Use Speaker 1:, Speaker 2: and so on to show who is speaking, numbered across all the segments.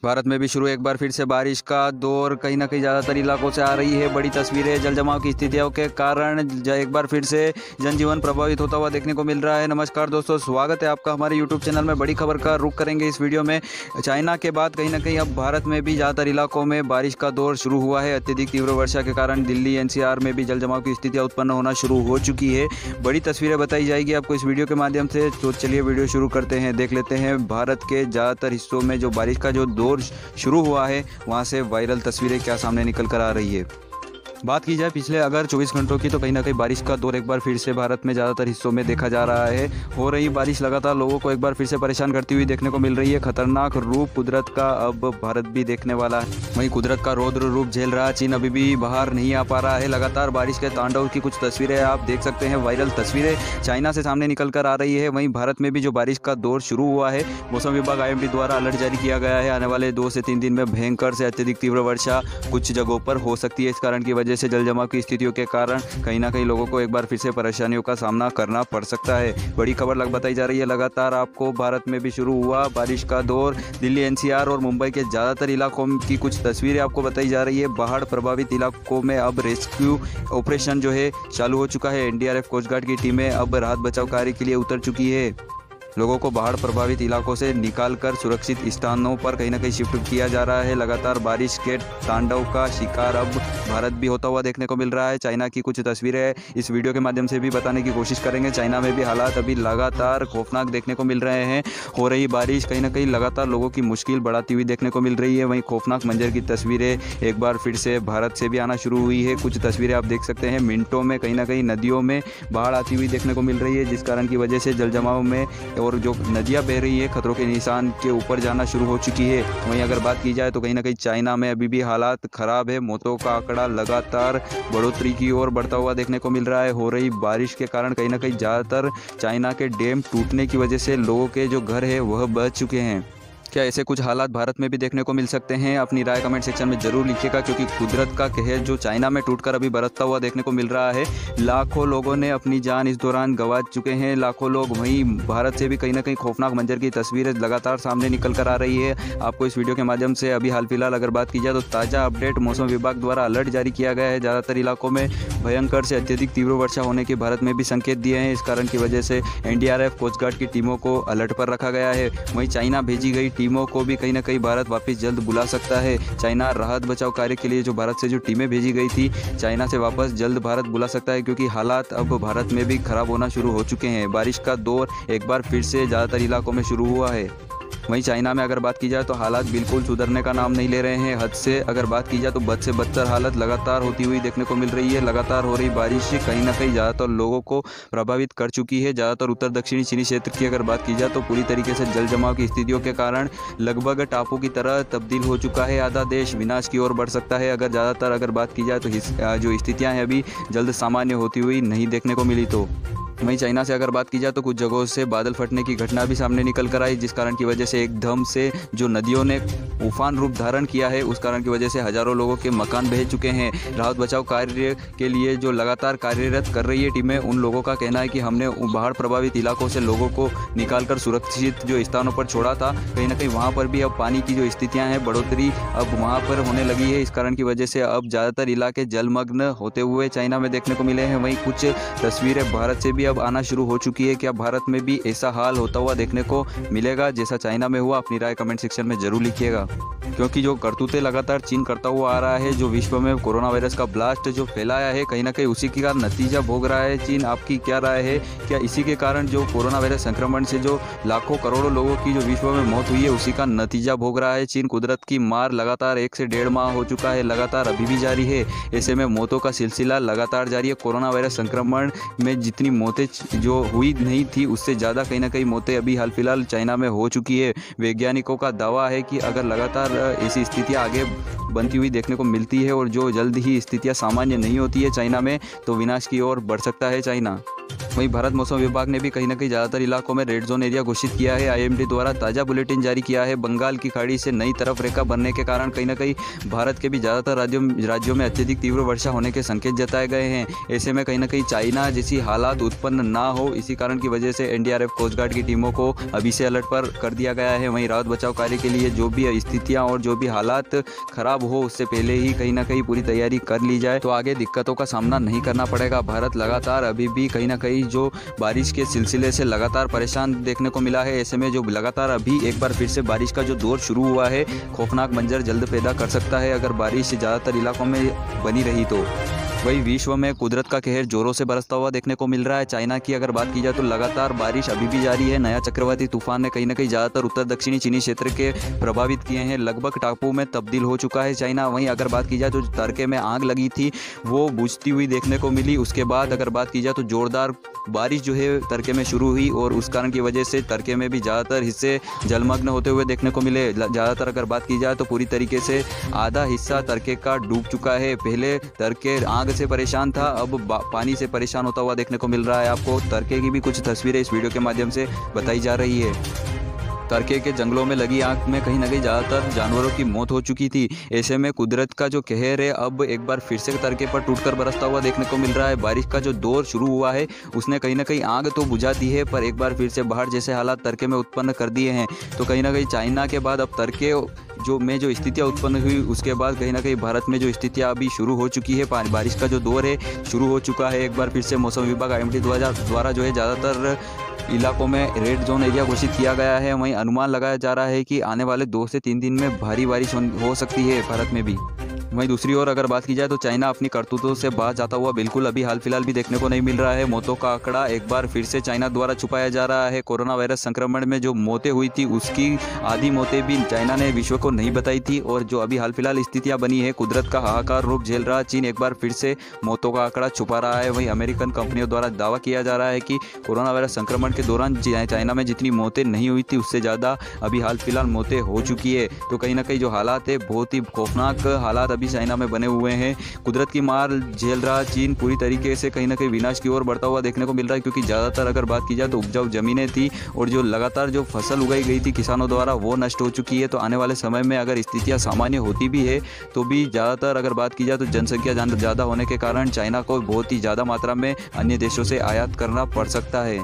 Speaker 1: भारत में भी शुरू एक बार फिर से बारिश का दौर कहीं ना कहीं ज़्यादातर इलाकों से आ रही है। बड़ी तस्वीरें जल जमाव की स्थितियों के कारण एक बार फिर से जनजीवन प्रभावित होता हुआ देखने को मिल रहा है। नमस्कार दोस्तों, स्वागत है आपका हमारे यूट्यूब चैनल में। बड़ी खबर का रुख करेंगे इस वीडियो में। चाइना के बाद कहीं ना कहीं अब भारत में भी ज़्यादातर इलाकों में बारिश का दौर शुरू हुआ है। अत्यधिक तीव्र वर्षा के कारण दिल्ली एनसीआर में भी जल जमाव की स्थितियाँ उत्पन्न होना शुरू हो चुकी है। बड़ी तस्वीरें बताई जाएगी आपको इस वीडियो के माध्यम से। तो चलिए वीडियो शुरू करते हैं। देख लेते हैं भारत के ज़्यादातर हिस्सों में जो बारिश का जो दौर शुरू हुआ है वहाँ से वायरल तस्वीरें क्या सामने निकल कर आ रही है। बात की जाए पिछले अगर 24 घंटों की, तो कहीं ना कहीं बारिश का दौर एक बार फिर से भारत में ज़्यादातर हिस्सों में देखा जा रहा है। हो रही बारिश लगातार लोगों को एक बार फिर से परेशान करती हुई देखने को मिल रही है। खतरनाक रूप कुदरत का अब भारत भी देखने वाला है। वहीं कुदरत का रौद्र रूप झेल रहा चीन अभी भी बाहर नहीं आ पा रहा है। लगातार बारिश के तांडव की कुछ तस्वीरें आप देख सकते हैं। वायरल तस्वीरें चाइना से सामने निकल कर आ रही है। वहीं भारत में भी जो बारिश का दौर शुरू हुआ है, मौसम विभाग IMD द्वारा अलर्ट जारी किया गया है। आने वाले 2 से 3 दिन में भयंकर से अत्यधिक तीव्र वर्षा कुछ जगहों पर हो सकती है। इस कारण की वजह से जल जमाव की स्थितियों के कारण कहीं ना कहीं लोगों को एक बार फिर से परेशानियों का सामना करना पड़ सकता है। बड़ी खबर बताई जा रही है। लगातार आपको भारत में भी शुरू हुआ बारिश का दौर। दिल्ली NCR और मुंबई के ज़्यादातर इलाकों की कुछ तस्वीरें आपको बताई जा रही है। बाढ़ प्रभावित इलाकों में अब रेस्क्यू ऑपरेशन जो है चालू हो चुका है। NDRF कोस्ट गार्ड की टीमें अब राहत बचाव कार्य के लिए उतर चुकी है। लोगों को बाढ़ प्रभावित इलाकों से निकालकर सुरक्षित स्थानों पर कहीं ना कहीं शिफ्ट किया जा रहा है। लगातार बारिश के तांडव का शिकार अब भारत भी होता हुआ देखने को मिल रहा है। चाइना की कुछ तस्वीरें इस वीडियो के माध्यम से भी बताने की कोशिश करेंगे। चाइना में भी हालात अभी लगातार खौफनाक देखने को मिल रहे हैं। हो रही बारिश कहीं ना कहीं लगातार लोगों की मुश्किल बढ़ाती हुई देखने को मिल रही है। वहीं खौफनाक मंजर की तस्वीरें एक बार फिर से भारत से भी आना शुरू हुई है। कुछ तस्वीरें आप देख सकते हैं। मिनटों में कहीं ना कहीं नदियों में बाढ़ आती हुई देखने को मिल रही है, जिस कारण की वजह से जल जमाव में और जो नदियां बह रही है खतरों के निशान के ऊपर जाना शुरू हो चुकी है। वहीं अगर बात की जाए तो कहीं ना कहीं चाइना में अभी भी हालात खराब है। मौतों का आंकड़ा लगातार बढ़ोतरी की ओर बढ़ता हुआ देखने को मिल रहा है। हो रही बारिश के कारण कहीं ना कहीं ज़्यादातर चाइना के डैम टूटने की वजह से लोगों के जो घर है वह बह चुके हैं। क्या ऐसे कुछ हालात भारत में भी देखने को मिल सकते हैं? अपनी राय कमेंट सेक्शन में जरूर लिखिएगा, क्योंकि कुदरत का कहर जो चाइना में टूटकर अभी बरसता हुआ देखने को मिल रहा है। लाखों लोगों ने अपनी जान इस दौरान गंवा चुके हैं। लाखों लोग। वहीं भारत से भी कहीं ना कहीं खौफनाक मंजर की तस्वीरें लगातार सामने निकल कर आ रही है। आपको इस वीडियो के माध्यम से अभी हाल फिलहाल अगर बात की जाए तो ताज़ा अपडेट मौसम विभाग द्वारा अलर्ट जारी किया गया है। ज़्यादातर इलाकों में भयंकर से अत्यधिक तीव्र वर्षा होने के भारत में भी संकेत दिए हैं। इस कारण की वजह से NDRF कोस्ट गार्ड की टीमों को अलर्ट पर रखा गया है। वहीं चाइना भेजी गई टीमों को भी कहीं ना कहीं भारत वापस जल्द बुला सकता है। चाइना राहत बचाव कार्य के लिए जो भारत से जो टीमें भेजी गई थी, चाइना से वापस जल्द भारत बुला सकता है, क्योंकि हालात अब भारत में भी खराब होना शुरू हो चुके हैं। बारिश का दौर एक बार फिर से ज़्यादातर इलाकों में शुरू हुआ है। वहीं चाइना में अगर बात की जाए तो हालात बिल्कुल सुधरने का नाम नहीं ले रहे हैं। हद से अगर बात की जाए तो बद से बदतर हालत लगातार होती हुई देखने को मिल रही है। लगातार हो रही बारिश कहीं ना कहीं ज़्यादातर लोगों को प्रभावित कर चुकी है। ज़्यादातर उत्तर दक्षिणी चीनी क्षेत्र की अगर बात की जाए तो पूरी तरीके से जल जमाव की स्थितियों के कारण लगभग टापू की तरह तब्दील हो चुका है। आधा देश विनाश की ओर बढ़ सकता है अगर बात की जाए तो जो स्थितियाँ हैं अभी जल्द सामान्य होती हुई नहीं देखने को मिली। तो वहीं चाइना से अगर बात की जाए तो कुछ जगहों से बादल फटने की घटना भी सामने निकल कर आई, जिस कारण की वजह से एकदम से जो नदियों ने उफान रूप धारण किया है, उस कारण की वजह से हजारों लोगों के मकान बह चुके हैं। राहत बचाव कार्य के लिए जो लगातार कार्यरत कर रही है टीमें, उन लोगों का कहना है कि हमने बाढ़ प्रभावित इलाकों से लोगों को निकालकर सुरक्षित जो स्थानों पर छोड़ा था। कहीं ना कहीं वहाँ पर भी अब पानी की जो स्थितियाँ हैं, बढ़ोतरी अब वहाँ पर होने लगी है। इस कारण की वजह से अब ज़्यादातर इलाके जलमग्न होते हुए चाइना में देखने को मिले हैं। वहीं कुछ तस्वीरें भारत से भी अब आना शुरू हो चुकी है। क्या भारत में भी ऐसा हाल होता हुआ देखने को मिलेगा जैसा चाइना में हुआ? अपनी राय कमेंट सेक्शन में जरूर लिखिएगा, क्योंकि जो करतूतें लगातार चीन करता हुआ आ रहा है, जो विश्व में कोरोना वायरस का ब्लास्ट जो फैलाया है, कहीं ना कहीं उसी का नतीजा भोग रहा है चीन। आपकी क्या राय है? क्या इसी के कारण जो कोरोना वायरस संक्रमण से जो लाखों करोड़ों लोगों की जो विश्व में मौत हुई है, उसी का नतीजा भोग रहा है चीन? कुदरत की मार लगातार 1 से 1.5 माह हो चुका है, लगातार अभी भी जारी है। ऐसे में मौतों का सिलसिला लगातार जारी है। कोरोना वायरस संक्रमण में जितनी मौतें जो हुई नहीं थी, उससे ज़्यादा कहीं ना कहीं मौतें अभी हाल फिलहाल चाइना में हो चुकी है। वैज्ञानिकों का दावा है कि अगर लगातार ऐसी स्थितियां आगे बनती हुई देखने को मिलती है और जो जल्द ही स्थितियां सामान्य नहीं होती है चाइना में, तो विनाश की ओर बढ़ सकता है चाइना। वहीं भारत मौसम विभाग ने भी कहीं न कहीं ज़्यादातर इलाकों में रेड जोन एरिया घोषित किया है। आईएमडी द्वारा ताज़ा बुलेटिन जारी किया है। बंगाल की खाड़ी से नई तरफ रेखा बनने के कारण कहीं न कहीं भारत के भी ज़्यादातर राज्यों में अत्यधिक तीव्र वर्षा होने के संकेत जताए गए हैं। ऐसे में कहीं न कहीं चाइना जैसी हालात उत्पन्न ना हो, इसी कारण की वजह से एनडीआरएफ कोस्ट गार्ड की टीमों को अभी से अलर्ट पर कर दिया गया है। वहीं राहत बचाव कार्य के लिए जो भी स्थितियाँ और जो भी हालात खराब हो उससे पहले ही कहीं ना कहीं पूरी तैयारी कर ली जाए तो आगे दिक्कतों का सामना नहीं करना पड़ेगा। भारत लगातार अभी भी कहीं ना कहीं जो बारिश के सिलसिले से लगातार परेशान देखने को मिला है। ऐसे में जो लगातार अभी एक बार फिर से बारिश का जो दौर शुरू हुआ है, खौफनाक मंजर जल्द पैदा कर सकता है अगर बारिश ज़्यादातर इलाकों में बनी रही तो। वही विश्व में कुदरत का कहर जोरों से बरसता हुआ देखने को मिल रहा है। चाइना की अगर बात की जाए तो लगातार बारिश अभी भी जारी है। नया चक्रवाती तूफान ने कहीं ना कहीं ज़्यादातर उत्तर दक्षिणी चीनी क्षेत्र के प्रभावित किए हैं। लगभग टापू में तब्दील हो चुका है चाइना। वहीं अगर बात की जाए तो तड़के में आग लगी थी वो बुझती हुई देखने को मिली। उसके बाद अगर बात की जाए तो जोरदार बारिश जो है तड़के में शुरू हुई और उस कारण की वजह से तड़के में भी ज़्यादातर हिस्से जलमग्न होते हुए देखने को मिले। ज़्यादातर अगर बात की जाए तो पूरी तरीके से आधा हिस्सा तड़के का डूब चुका है। पहले तड़के आग से परेशान था, अब पानी से परेशान होता हुआ देखने को मिल रहा है। आपको तड़के की भी कुछ तस्वीरें इस वीडियो के माध्यम से बताई जा रही है। तड़के के जंगलों में लगी आग में कहीं ना कहीं ज़्यादातर जानवरों की मौत हो चुकी थी। ऐसे में कुदरत का जो कहर है अब एक बार फिर से तड़के पर टूटकर बरसता हुआ देखने को मिल रहा है। बारिश का जो दौर शुरू हुआ है उसने कहीं ना कहीं आग तो बुझा दी है, पर एक बार फिर से बाहर जैसे हालात तड़के में उत्पन्न कर दिए हैं। तो कहीं ना कहीं चाइना के बाद अब तड़के जो स्थितियाँ उत्पन्न हुई उसके बाद कहीं ना कहीं भारत में जो स्थितियाँ अभी शुरू हो चुकी है, बारिश का जो दौर है शुरू हो चुका है। एक बार फिर से मौसम विभाग आईएमडी द्वारा जो है ज़्यादातर इलाकों में रेड जोन एरिया घोषित किया गया है। वहीं अनुमान लगाया जा रहा है कि आने वाले 2 से 3 दिन में भारी बारिश हो सकती है भारत में भी। वहीं दूसरी ओर अगर बात की जाए तो चाइना अपनी करतूतों से बाहर जाता हुआ बिल्कुल अभी हाल फिलहाल भी देखने को नहीं मिल रहा है। मौतों का आंकड़ा एक बार फिर से चाइना द्वारा छुपाया जा रहा है। कोरोना वायरस संक्रमण में जो मौतें हुई थी उसकी आधी मौतें भी चाइना ने विश्व को नहीं बताई थी। और जो अभी हाल फिलहाल स्थितियां बनी है, कुदरत का हाहाकार रूप झेल रहा चीन एक बार फिर से मौतों का आंकड़ा छुपा रहा है। वहीं अमेरिकन कंपनियों द्वारा दावा किया जा रहा है कि कोरोना वायरस संक्रमण के दौरान चाइना में जितनी मौतें नहीं हुई थी उससे ज़्यादा अभी हाल फिलहाल मौतें हो चुकी है। तो कहीं ना कहीं जो हालात है बहुत ही खौफनाक हालात अभी चाइना में बने हुए हैं। कुदरत की मार झेल रहा चीन पूरी तरीके से कहीं ना कहीं विनाश की ओर बढ़ता हुआ देखने को मिल रहा है, क्योंकि ज़्यादातर अगर बात की जाए तो उपजाऊ ज़मीनें थी और जो लगातार जो फसल उगाई गई थी किसानों द्वारा वो नष्ट हो चुकी है। तो आने वाले समय में अगर स्थितियाँ सामान्य होती भी है तो भी ज़्यादातर अगर बात की जाए तो जनसंख्या ज़्यादा होने के कारण चाइना को बहुत ही ज़्यादा मात्रा में अन्य देशों से आयात करना पड़ सकता है।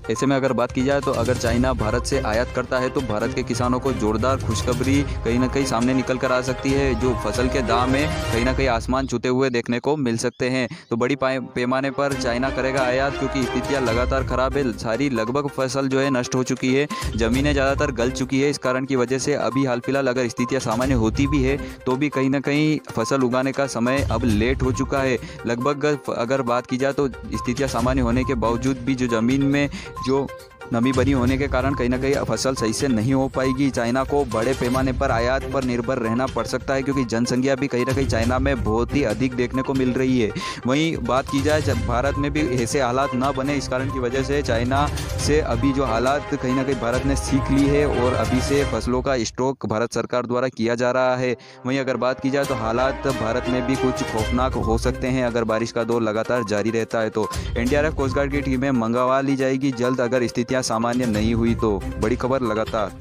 Speaker 1: ऐसे में अगर बात की जाए तो अगर चाइना भारत से आयात करता है तो भारत के किसानों को जोरदार खुशखबरी कहीं ना कहीं सामने निकल कर आ सकती है। जो फसल के दाम में कहीं ना कहीं आसमान छूते हुए देखने को मिल सकते हैं। तो बड़ी पैमाने पर चाइना करेगा आयात, क्योंकि स्थितियाँ लगातार खराब है। सारी लगभग फसल जो है नष्ट हो चुकी है, ज़मीनें ज़्यादातर गल चुकी है। इस कारण की वजह से अभी हाल फिलहाल अगर स्थितियाँ सामान्य होती भी है तो भी कहीं ना कहीं फसल उगाने का समय अब लेट हो चुका है। लगभग अगर बात की जाए तो स्थितियाँ सामान्य होने के बावजूद भी जो ज़मीन में जो नमी बनी होने के कारण कहीं ना कहीं फसल सही से नहीं हो पाएगी। चाइना को बड़े पैमाने पर आयात पर निर्भर रहना पड़ सकता है, क्योंकि जनसंख्या भी कहीं ना कहीं चाइना में बहुत ही अधिक देखने को मिल रही है। वहीं बात की जाए जब भारत में भी ऐसे हालात ना बने, इस कारण की वजह से चाइना से अभी जो हालात कहीं ना कहीं भारत ने सीख ली है और अभी से फसलों का स्टॉक भारत सरकार द्वारा किया जा रहा है। वहीं अगर बात की जाए तो हालात भारत में भी कुछ खौफनाक हो सकते हैं अगर बारिश का दौर लगातार जारी रहता है। तो एनडीआरएफ कोस्ट गार्ड की टीमें मंगवा ली जाएगी जल्द अगर स्थितियाँ सामान्य नहीं हुई तो। बड़ी खबर लगातार।